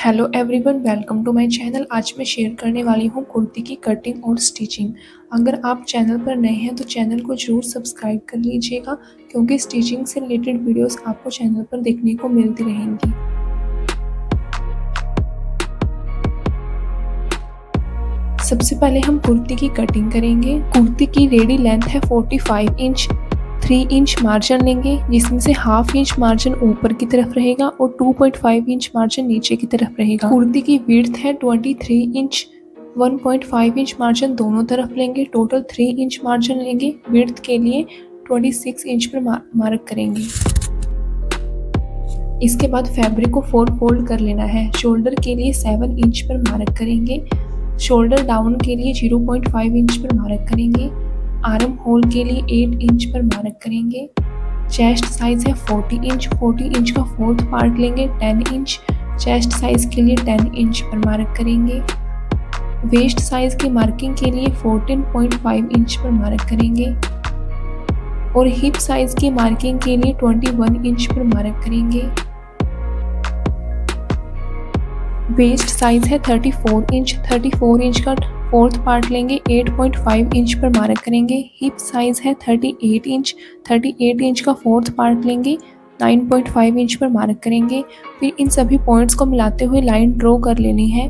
Hello everyone, welcome to my channel. आज मैं share करने वाली हूँ कुर्ती की कटिंग और स्टिचिंग। अगर आप चैनल पर नए हैं तो चैनल को ज़रूर सब्सक्राइब कर लीजिएगा, क्योंकि स्टिचिंग से रिलेटेड वीडियोस आपको चैनल पर देखने को मिलती रहेंगी। सबसे पहले हम कुर्ती की कटिंग करेंगे। कुर्ती की रेडी लेंथ है 45 इंच। 3 इंच मार्जिन लेंगे, जिसमें से हाफ इंच मार्जिन ऊपर की तरफ रहेगा और 2.5 इंच मार्जिन नीचे की तरफ रहेगा। कुर्ती की विड्थ है 23 इंच। 1.5 इंच मार्जिन दोनों तरफ लेंगे। टोटल 3 इंच मार्जिन लेंगे। विड्थ के लिए 26 इंच पर मार्क करेंगे। इसके बाद फैब्रिक को 4 फोल्ड कर लेना है। शोल्डर के लिए 7 इंच पर मार्क करेंगे। शोल्डर डाउन के लिए 0.5 इंच पर मार्क करेंगे। आर्म होल के लिए 8 इंच पर मार्क करेंगे। चेस्ट साइज है 40 इंच का फोर्थ पार्ट लेंगे 10 इंच। चेस्ट साइज के लिए 10 इंच पर मार्क करेंगे। वेस्ट साइज की मार्किंग के लिए 14.5 इंच पर मार्क करेंगे और हिप साइज की मार्किंग के लिए 21 इंच पर मार्क करेंगे। वेस्ट साइज है 34 इंच का फोर्थ पार्ट लेंगे 8.5 इंच पर मार्क करेंगे। हिप साइज है 38 इंच का फोर्थ पार्ट लेंगे 9.5 इंच पर मार्क करेंगे। फिर इन सभी पॉइंट्स को मिलाते हुए लाइन ड्रॉ कर लेनी है।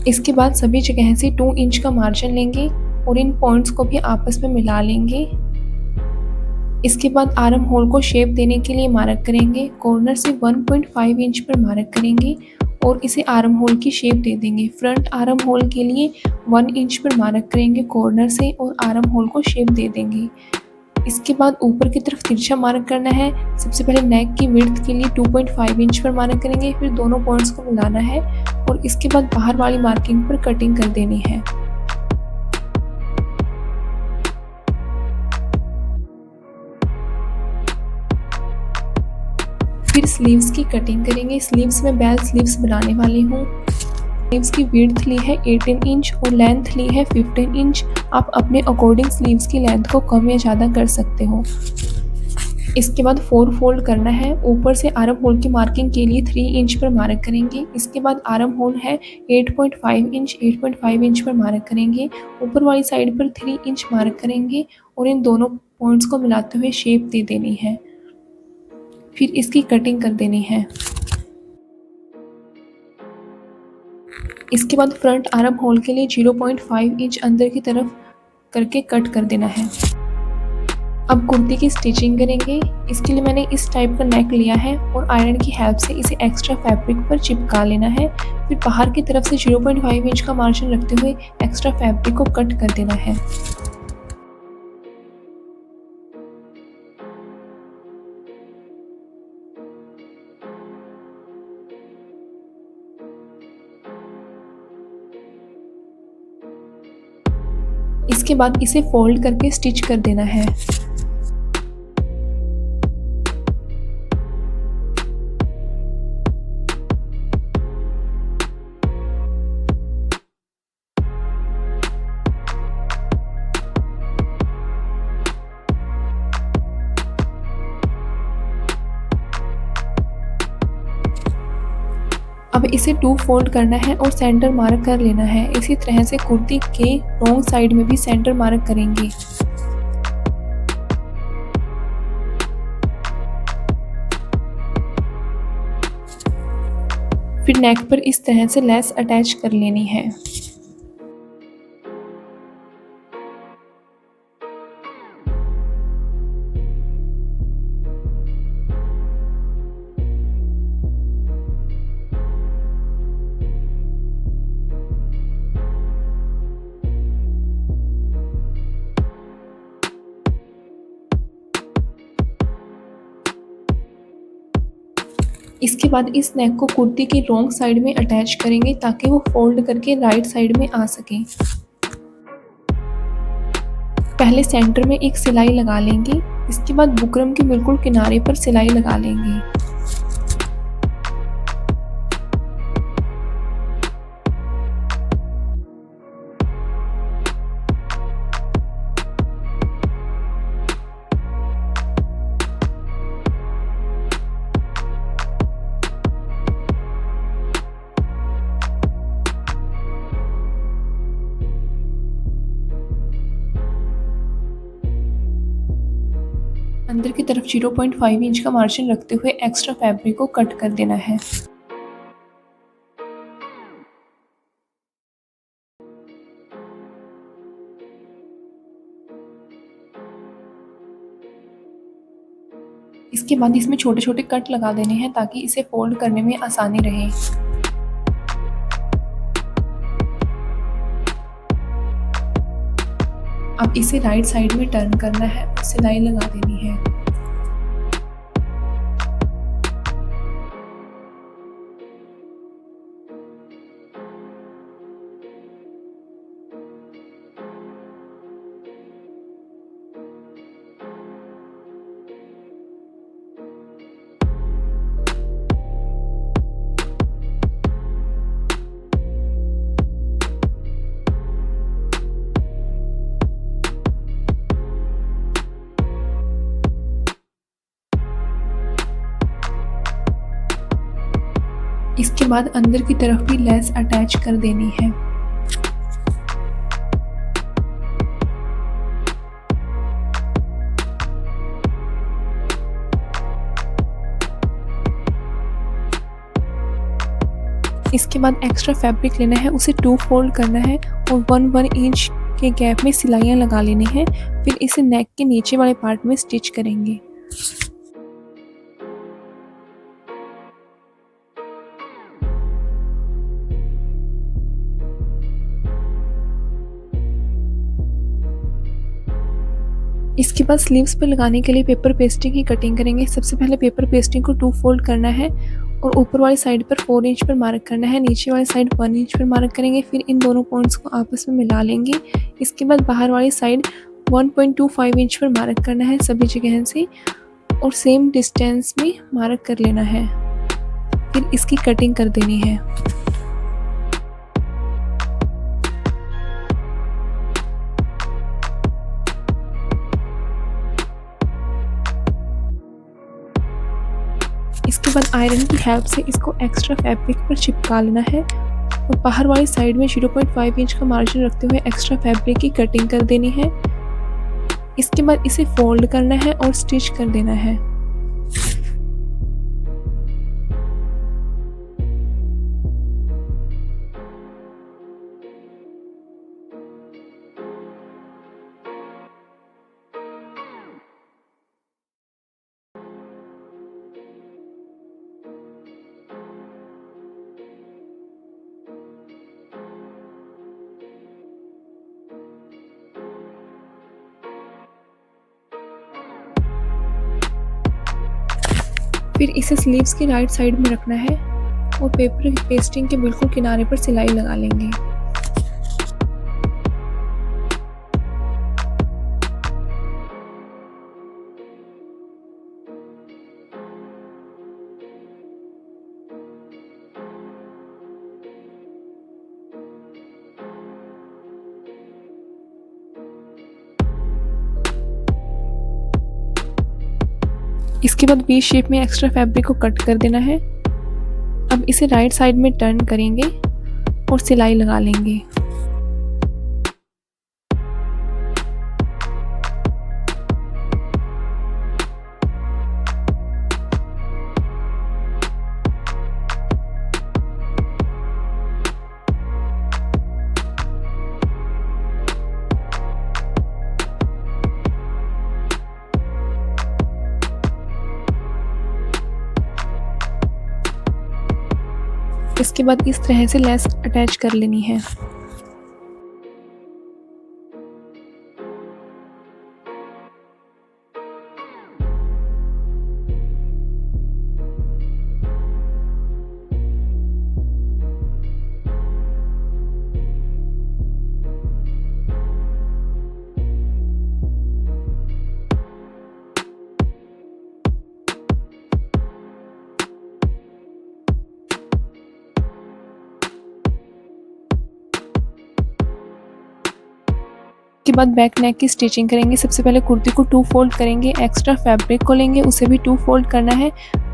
इसके बाद सभी जगह से 2 इंच का मार्जिन लेंगे और इन पॉइंट्स को भी आपस में मिला लेंगे। इसके बाद आर्म होल को शेप देने के लिए मार्क करेंगे। कॉर्नर से 1.5 इंच पर मार्क करेंगे और इसे आर्म होल की शेप दे देंगे। फ्रंट आर्म होल के लिए 1 इंच पर मार्क करेंगे कॉर्नर से और आर्म होल को शेप दे देंगे। इसके बाद ऊपर की तरफ तिरछा मार्क करना है। सबसे पहले नेक की विड्थ के लिए 2.5 इंच पर मार्क करेंगे, फिर दोनों पॉइंट्स को मिलाना है और इसके बाद बाहर वाली मार्किंग पर कटिंग कर देनी है। फिर स्लीव्स की कटिंग करेंगे। स्लीव्स में बेल स्लीव्स बनाने वाली हूँ। स्लीव्स की विड्थ ली है 18 इंच और लेंथ ली है 15 इंच। आप अपने अकॉर्डिंग स्लीव्स की लेंथ को कम या ज़्यादा कर सकते हो। इसके बाद 4 फोल्ड करना है। ऊपर से आर्म होल की मार्किंग के लिए 3 इंच पर मार्क करेंगे। इसके बाद आर्म होल है 8.5 इंच पर मार्क करेंगे। ऊपर वाली साइड पर 3 इंच मार्क करेंगे और इन दोनों पॉइंट्स को मिलाते हुए शेप दे देनी है। फिर इसकी कटिंग कर देनी है। इसके बाद फ्रंट आर्म होल के लिए 0.5 इंच अंदर की तरफ करके कट कर देना है। अब कुर्ती की स्टिचिंग करेंगे। इसके लिए मैंने इस टाइप का नेक लिया है और आयरन की हेल्प से इसे एक्स्ट्रा फैब्रिक पर चिपका लेना है। फिर बाहर की तरफ से 0.5 इंच का मार्जिन रखते हुए एक्स्ट्रा फैब्रिक को कट कर देना है। इसके बाद इसे फोल्ड करके स्टिच कर देना है। अब इसे 2 फोल्ड करना है और सेंटर मार्क कर लेना है। इसी तरह से कुर्ती के रॉन्ग साइड में भी सेंटर मार्क करेंगे। फिर नेक पर इस तरह से लेस अटैच कर लेनी है। इसके बाद इस नेक को कुर्ती की रॉन्ग साइड में अटैच करेंगे ताकि वो फोल्ड करके राइट साइड में आ सके। पहले सेंटर में एक सिलाई लगा लेंगे। इसके बाद बुकरम के बिल्कुल किनारे पर सिलाई लगा लेंगे। अंदर की तरफ 0.5 इंच का मार्जिन रखते हुए एक्स्ट्रा फैब्रिक को कट कर देना है। इसके बाद इसमें छोटे-छोटे कट लगा देने हैं ताकि इसे फोल्ड करने में आसानी रहे। अब इसे राइट साइड में टर्न करना है और सिलाई लगा देनी है। इसके बाद अंदर की तरफ भी लेस अटैच कर देनी है। इसके बाद एक्स्ट्रा फैब्रिक लेना है, उसे 2 फोल्ड करना है और 1 इंच के गैप में सिलाइयाँ लगा लेनी है। फिर इसे नेक के नीचे वाले पार्ट में स्टिच करेंगे। इसके बाद स्लीव्स पर लगाने के लिए पेपर पेस्टिंग की कटिंग करेंगे। सबसे पहले पेपर पेस्टिंग को 2 फोल्ड करना है और ऊपर वाली साइड पर 4 इंच पर मार्क करना है, नीचे वाली साइड 1 इंच पर मार्क करेंगे। फिर इन दोनों पॉइंट्स को आपस में मिला लेंगे। इसके बाद बाहर वाली साइड 1.25 इंच पर मार्क करना है सभी जगह से और सेम डिस्टेंस में मार्क कर लेना है। फिर इसकी कटिंग कर देनी है। इसके बाद आयरन की हेल्प से इसको एक्स्ट्रा फैब्रिक पर चिपका लेना है और बाहर वाली साइड में 0.5 इंच का मार्जिन रखते हुए एक्स्ट्रा फैब्रिक की कटिंग कर देनी है। इसके बाद इसे फोल्ड करना है और स्टिच कर देना है। फिर इसे स्लीव्स की राइट साइड में रखना है और पेपर पेस्टिंग के बिल्कुल किनारे पर सिलाई लगा लेंगे। इसके बाद वी शेप में एक्स्ट्रा फैब्रिक को कट कर देना है। अब इसे राइट साइड में टर्न करेंगे और सिलाई लगा लेंगे। इसके बाद इस तरह से लेस अटैच कर लेनी है। के बाद बैक नेक की स्टिचिंग करेंगे। सबसे पहले कुर्ती को 2 फोल्ड करेंगे, एक्स्ट्रा फैब्रिक को लेंगे, उसे भी 2 फोल्ड करना है।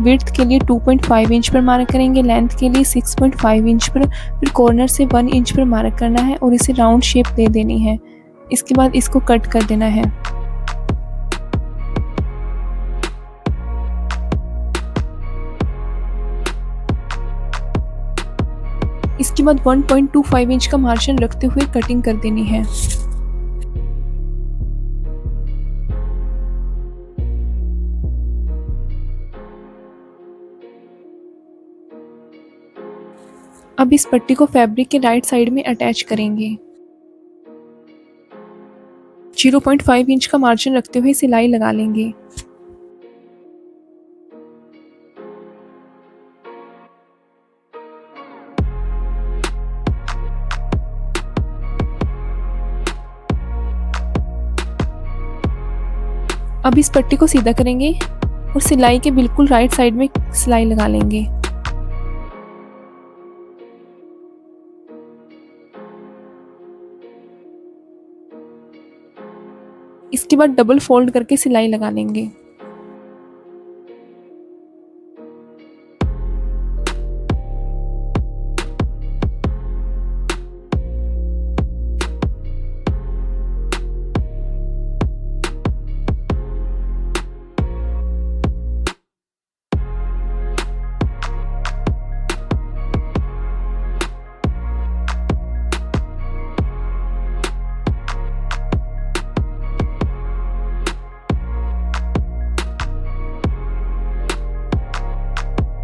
विड्थ के लिए 2.5 इंच पर मार्क करेंगे, लेंथ के लिए 6.5 इंच पर, फिर कॉर्नर से 1 इंच पर मार्क करना है और इसे राउंड शेप दे देनी है। इसके बाद इसको कट कर देना है। इसके बाद 1.25 इंच का मार्जिन रखते हुए कटिंग कर देनी है। अब इस पट्टी को फैब्रिक के राइट साइड में अटैच करेंगे। 0.5 इंच का मार्जिन रखते हुए सिलाई लगा लेंगे। अब इस पट्टी को सीधा करेंगे और सिलाई के बिल्कुल राइट साइड में सिलाई लगा लेंगे। इसके बाद डबल फोल्ड करके सिलाई लगा लेंगे।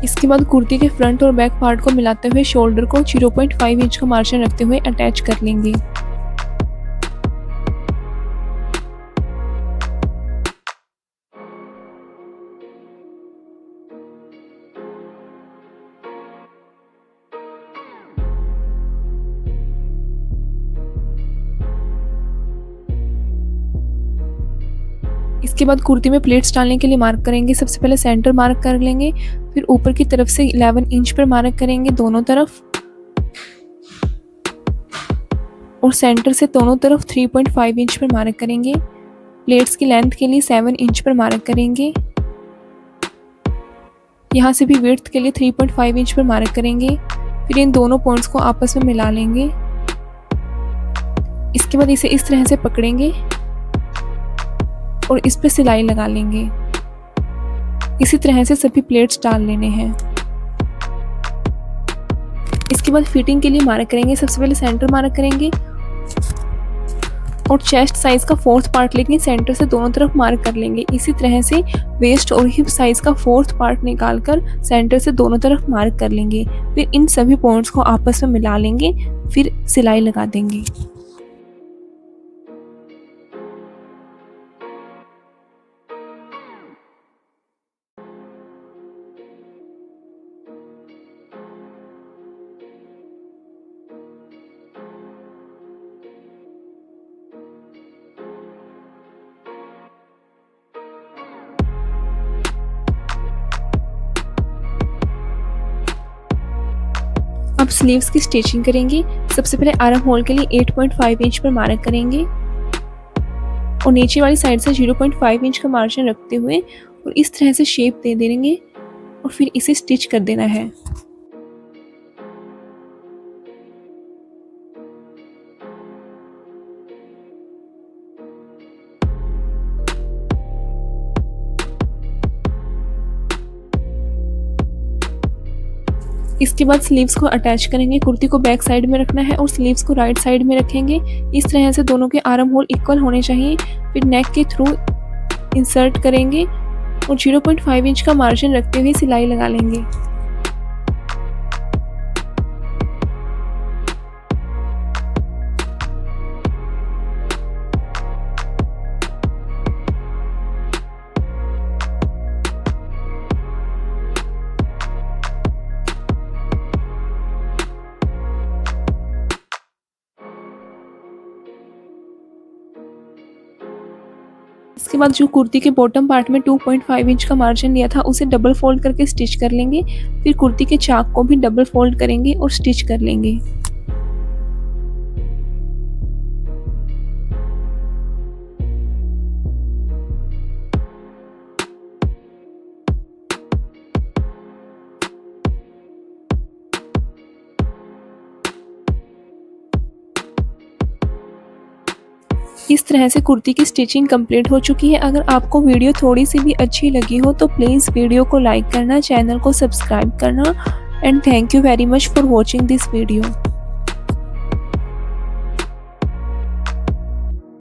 इसके बाद कुर्ती के फ्रंट और बैक पार्ट को मिलाते हुए शोल्डर को 0.5 इंच का मार्जिन रखते हुए अटैच कर लेंगे। इसके बाद कुर्ती में प्लेट्स डालने के लिए मार्क करेंगे। सबसे पहले सेंटर मार्क कर लेंगे, फिर ऊपर की तरफ से 11 इंच पर मार्क करेंगे दोनों तरफ, और सेंटर से दोनों तरफ 3.5 इंच पर मार्क करेंगे। प्लेट्स की लेंथ के लिए 7 इंच पर मार्क करेंगे। यहाँ से भी विड्थ के लिए 3.5 इंच पर मार्क करेंगे। फिर इन दोनों पॉइंट्स को आपस में मिला लेंगे। इसके बाद इसे इस तरह से पकड़ेंगे और इस पे सिलाई लगा लेंगे। इसी तरह से सभी प्लेट्स डाल लेने हैं। इसके बाद फिटिंग के लिए मार्क करेंगे। सबसे पहले सेंटर मार्क करेंगे और चेस्ट साइज का 4th पार्ट लेके सेंटर से दोनों तरफ मार्क कर लेंगे। इसी तरह से वेस्ट और हिप साइज का 4th पार्ट निकालकर सेंटर से दोनों तरफ मार्क कर लेंगे। फिर इन सभी पॉइंट्स को आपस में मिला लेंगे, फिर सिलाई लगा देंगे। अब स्लीव्स की स्टिचिंग करेंगे। सबसे पहले आर्म होल के लिए 8.5 इंच पर मार्क करेंगे और नीचे वाली साइड से 0.5 इंच का मार्जिन रखते हुए और इस तरह से शेप दे देंगे और फिर इसे स्टिच कर देना है। इसके बाद स्लीव्स को अटैच करेंगे। कुर्ती को बैक साइड में रखना है और स्लीव्स को राइट साइड में रखेंगे। इस तरह से दोनों के आर्म होल इक्वल होने चाहिए। फिर नेक के थ्रू इंसर्ट करेंगे और 0.5 इंच का मार्जिन रखते हुए सिलाई लगा लेंगे। इसके बाद जो कुर्ती के बॉटम पार्ट में 2.5 इंच का मार्जिन लिया था उसे डबल फोल्ड करके स्टिच कर लेंगे। फिर कुर्ती के चाक को भी डबल फोल्ड करेंगे और स्टिच कर लेंगे। इस तरह से कुर्ती की स्टिचिंग कंप्लीट हो चुकी है। अगर आपको वीडियो थोड़ी सी भी अच्छी लगी हो तो प्लीज़ वीडियो को लाइक करना, चैनल को सब्सक्राइब करना and thank you very much for watching this video.